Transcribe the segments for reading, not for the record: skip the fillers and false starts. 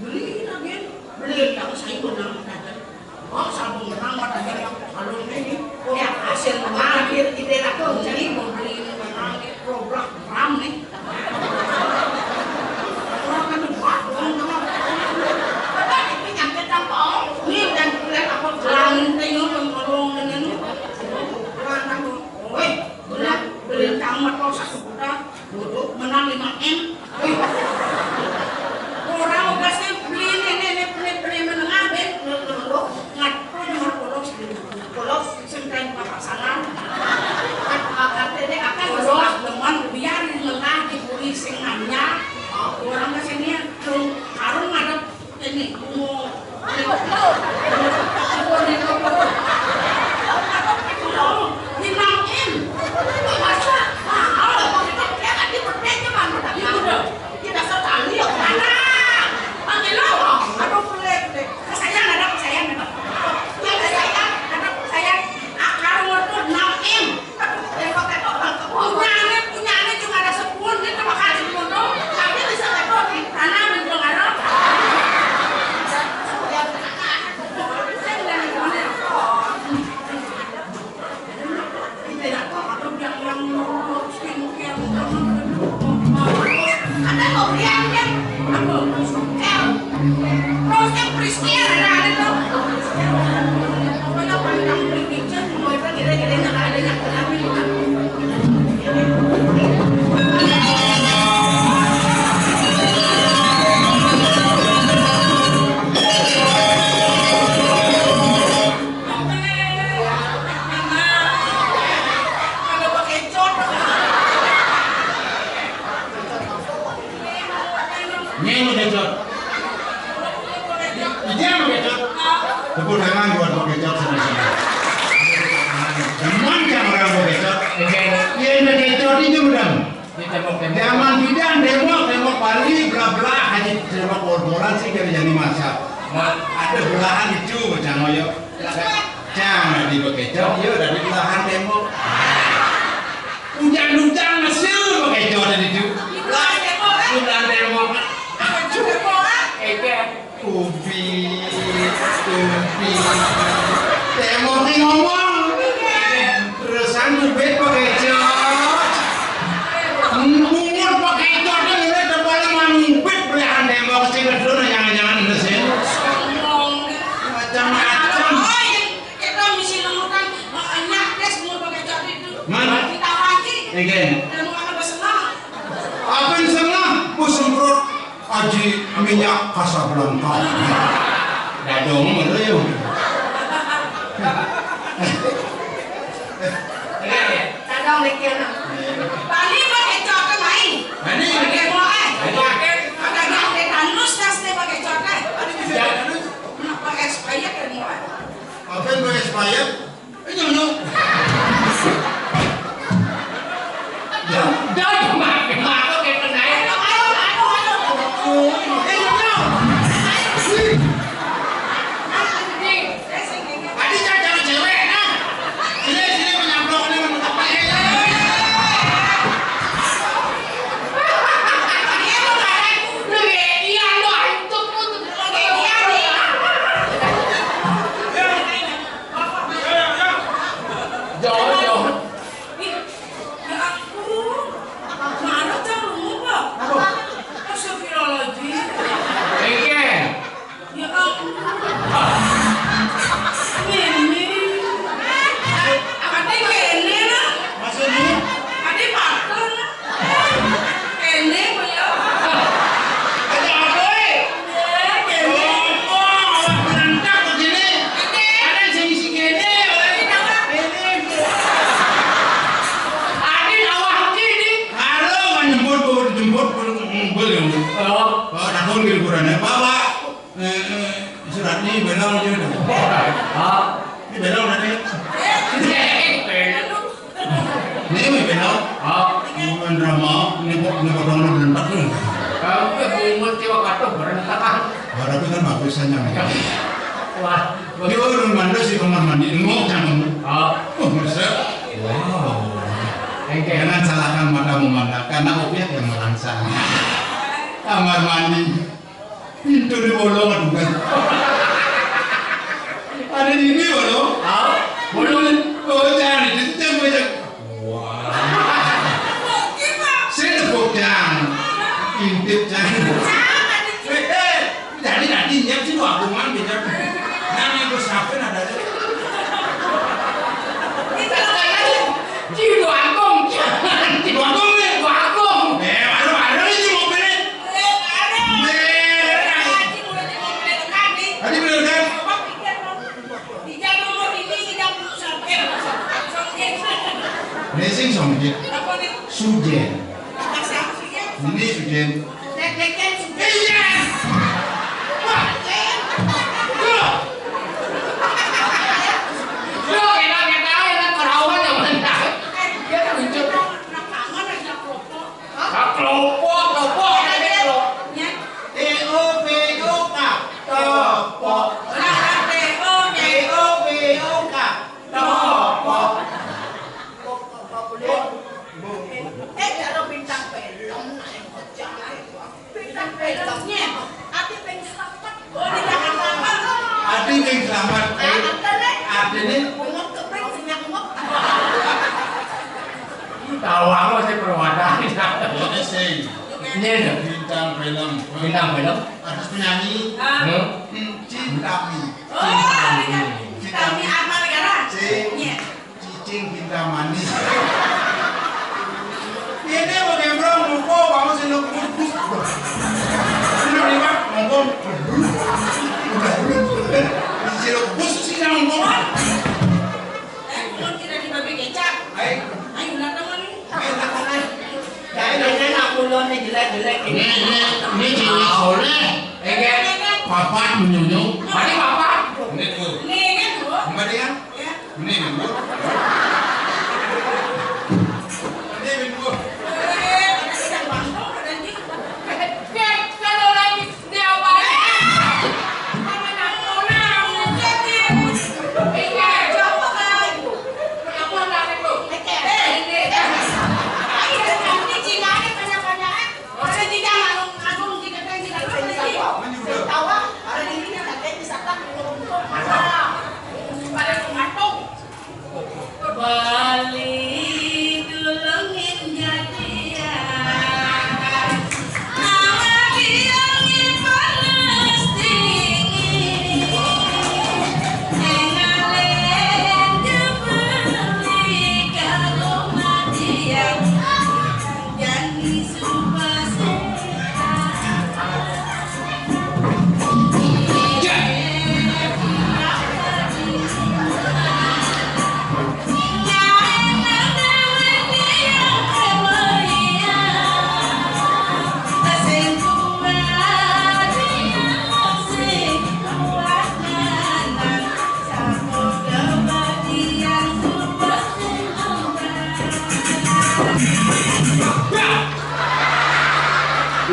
Beli lagi, beli yang saya menang. Oh, sabun menang pada kalau ini, ya hasil mengakhir tidak aku jadi mau beli menang program ram nih. Orang kan buat orang apa itu nyampe tampang, nih dan lihat apa gelangin tengok pemborong dengan orang woi beli tamat kau 1 juta, duduk menang 5M. Orang pasti beli beli menengah ben lo ngat kalau senteng pasangan akan berdoa teman biar menengah diberi sengannya orang kesini harus ngadep ini mau zaman bidang demo Bali bla hanya demo korporan sih kali jadi masa ada belahan itu jangan yo jangan di bekejo yo dari belahan demo undang hasil bekejo dari itu undang demo ubi demo ini ngomong terusan duit bekejo umur pakai itu ada nilai terpaling mangkut belahan demo kesini dulu jangan mesin macam-macam kita mesti nemukan nyakdes mau pakai cat itu mana kita lagi again ilmu anak bersenang apa yang senang semprot aji minyak Casablanca dadong mereyu dadong lekian Bali pakai cat main ini pakai mau pakai danus das pakai cat pakai expired kan mau apa yang pakai expired ini nyono Jangan makan kayak penaik. Adi jangan cewek nah. Sini menyamplok ini apa ya? Surat ini belong juga. Ini belong nanti. Ini belong. Bukan drama. Ini potong berentak tuh. Kamu kebingung cewa katuh berentak. Tapi kan bagus saja. Wah, dia orang mana sih kamar mandi? Ngok jangan. Oh, masa? Wow. Jangan salahkan mata memandang karena obyek yang merangsang. kamar mandi. Pintu di bolong bukan. Ada di ini bolong. Bolong. Oh jangan ditutup aja. Wah. Saya tepuk jangan. Intip jangan. Jadi nanti nyiap sih aku mandi kan. Nang yang bersapen ada. Cidu Agung jangan. Cidu Agung nih. Cidu Agung. Ada ini mobilnya. Tadi bener kan? Racing Songjet. Sujen. Ini Sujen. Iya. Wah. Yo, kita enak kerawan yang mana? Dia kan lucu. Kelompok ada kelompoknya. TOPOK. Topok. TOPOK. Topok. Ati ping selamat. Atine Tahu aku sih perwakilan. ini sing Ini bintang film. bintang film. Artis penyanyi Cintami. Cicing Cinta Manis. Ini pakai bro muko kamu sih lu kurus. Ini nih Pak, muko. Si lu kurus sih kan muko. Ini cewek soleh. Papat menyunyuk. Mari papat. Ini tuh. Mbak dia? Ini Bu. Ini Bu. Kalau lagi dia apa?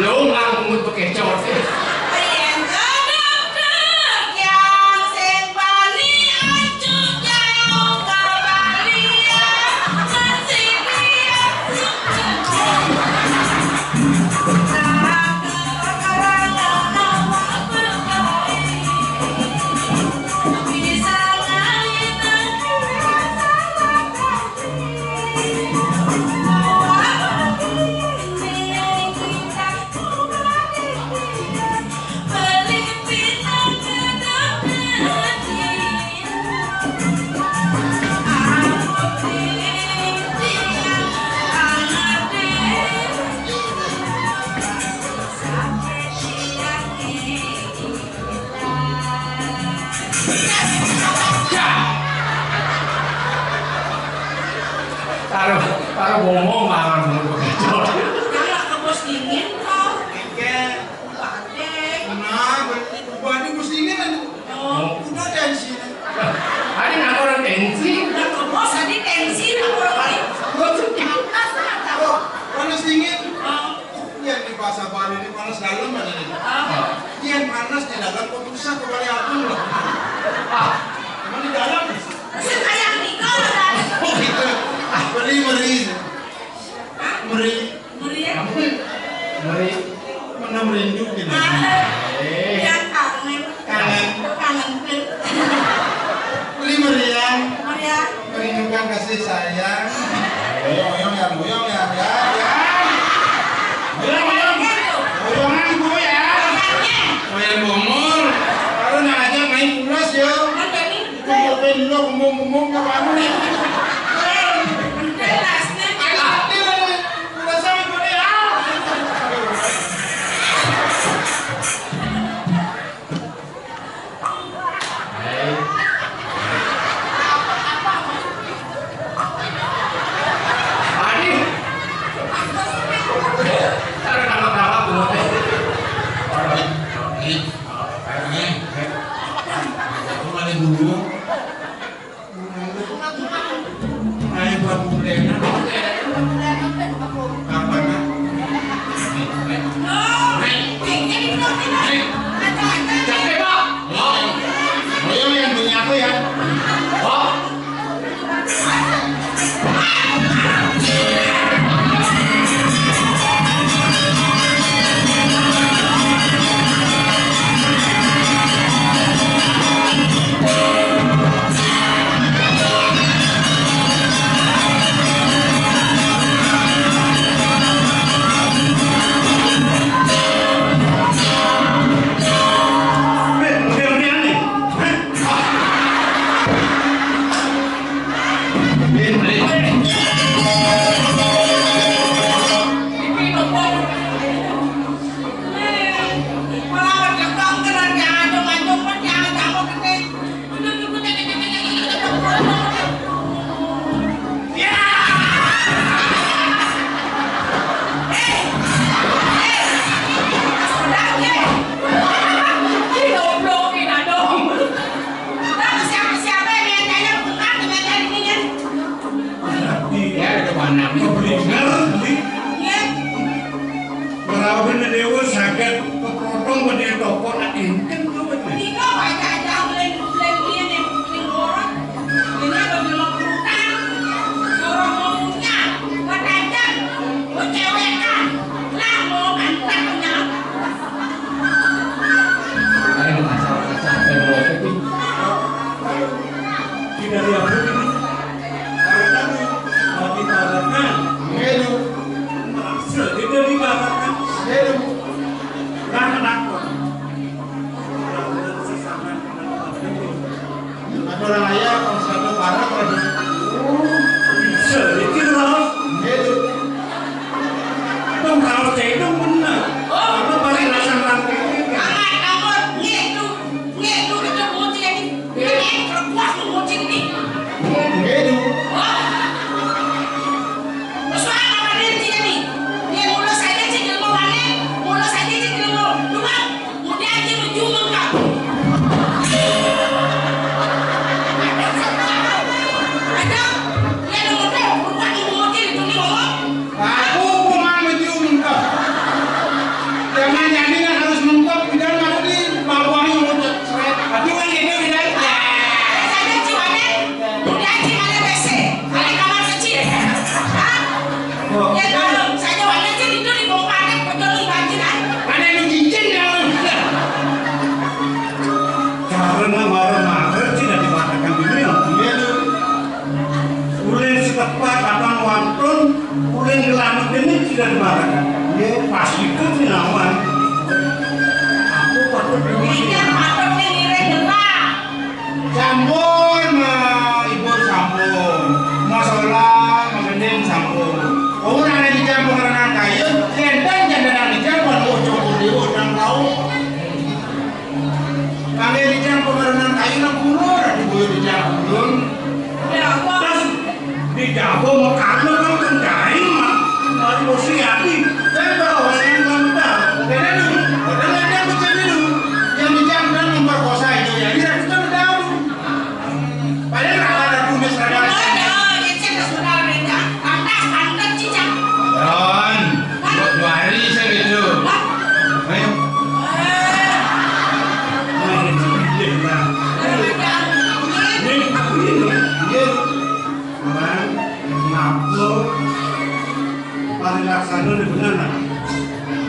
Lu ngangkut pakai cowok sih. Taruh ngomong malah menurut kacau. Jangan ke bos dingin kok. Badi bus dingin kan? Udah tensi. Ada nak orang tensi. Udah ke bos tadi tensi orang lain. Panas dingin. Yang di pasar Bali ini panas dalam ada nih. Yang panas di dalam kok susah kembali aku loh. Emang di dalam? Sayang nih kau ada. Oh gitu. Meri. Meriah. Mari. Mana merindu gitu. Ya kangen. Kangen. Kangen. Beli meriang. Maria. Merindukan kasih sayang. Goyong ya. Goyongan gue ya. Goyang gomor. Kalau nak ajak main pulas yo. Kumpulin lo kumpul ke kamu.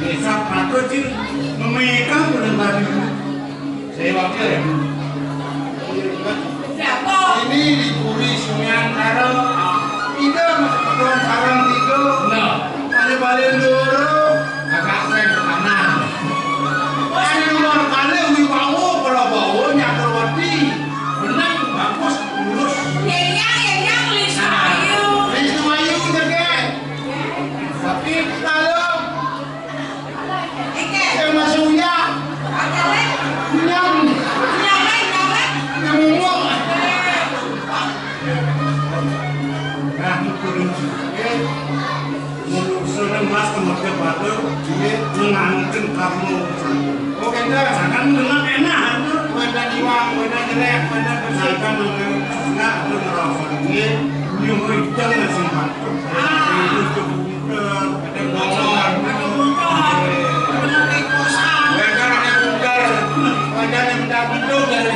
Desa patut sih memegang benar saya wakil ya. Ini diburi sunyan karo tidak masuk sarang tiga. No. Ada balik dulu. Agak keren kanan. Ada luar kali wibawa kalau bawa nyakar wati. Benar. Bagus lurus. Yang Lisa Ayu. Lisa Ayu jaga. Tapi kalau saya masuknya nyam nyamuk. Nah, turun. Senang mas kemudian batur, mengantin kamu. Oke dah, jangan dengan enak. Wenda diwang, wenda jelek, wenda kesehatan, nggak ada ngerasa. Ini itu nggak simpan. Itu cukup ada ngomong. Wenda ada bungkar, wenda ada mendak beduk dari.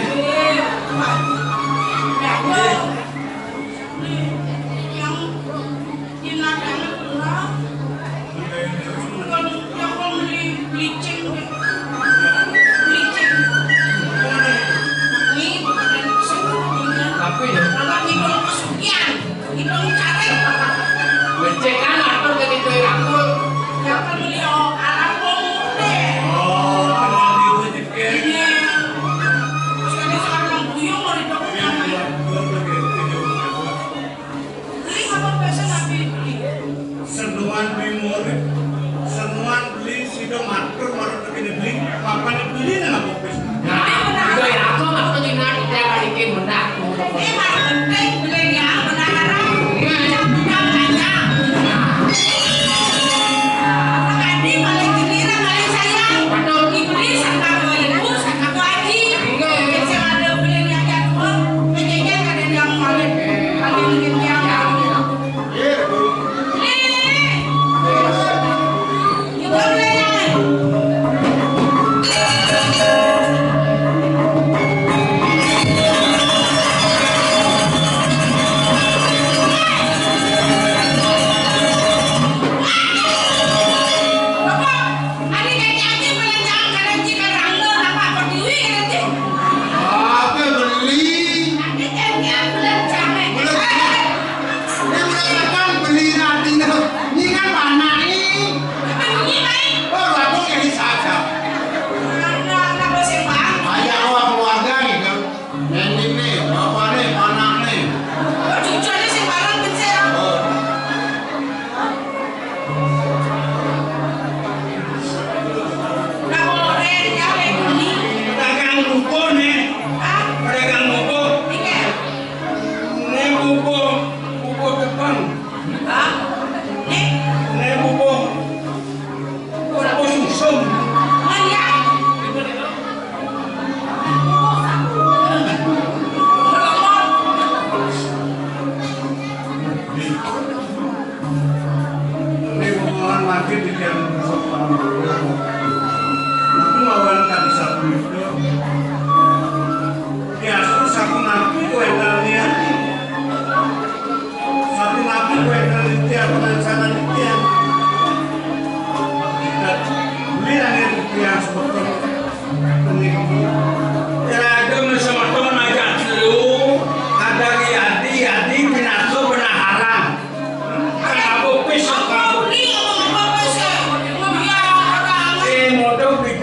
Becek kan atur ke itu aku. Senuan beli sido matur marut begini beli papan beli nggak popis. Nah, itu ya aku waktu di nanti dia balikin benar.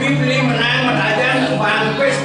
Beli menang, mendajan, bang, pes,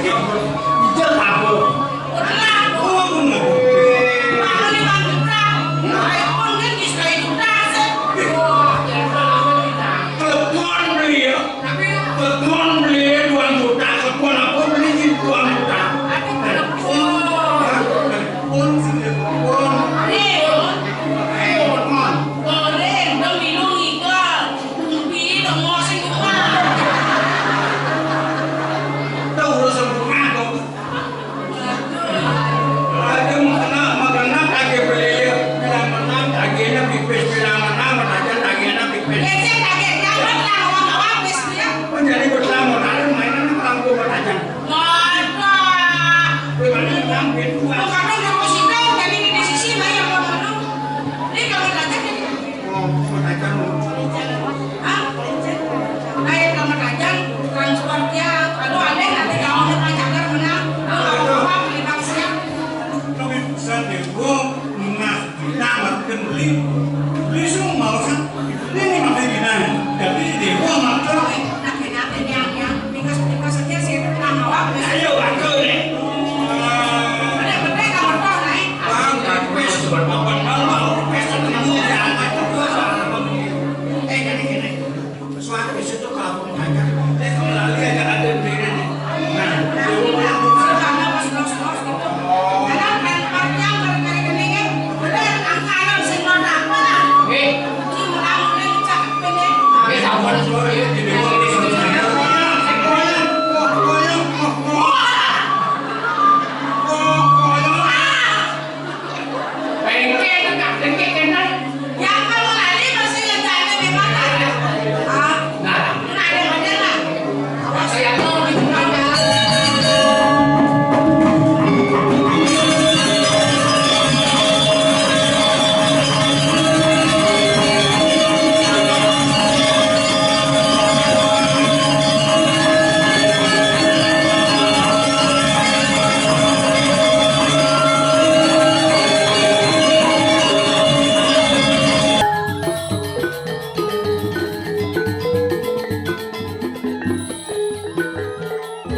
nih gimana? Tapi dia gua makan. Nah, kenapa yang tingkas saja sih nama apa? Ayo bantu nih. Benda kamu tahu nih? Bang, pes berpapan malam, pes ketemu jangan terus. Gini. Suatu itu kalau mau makan, kembali aja ada di sini. Nah, Sabar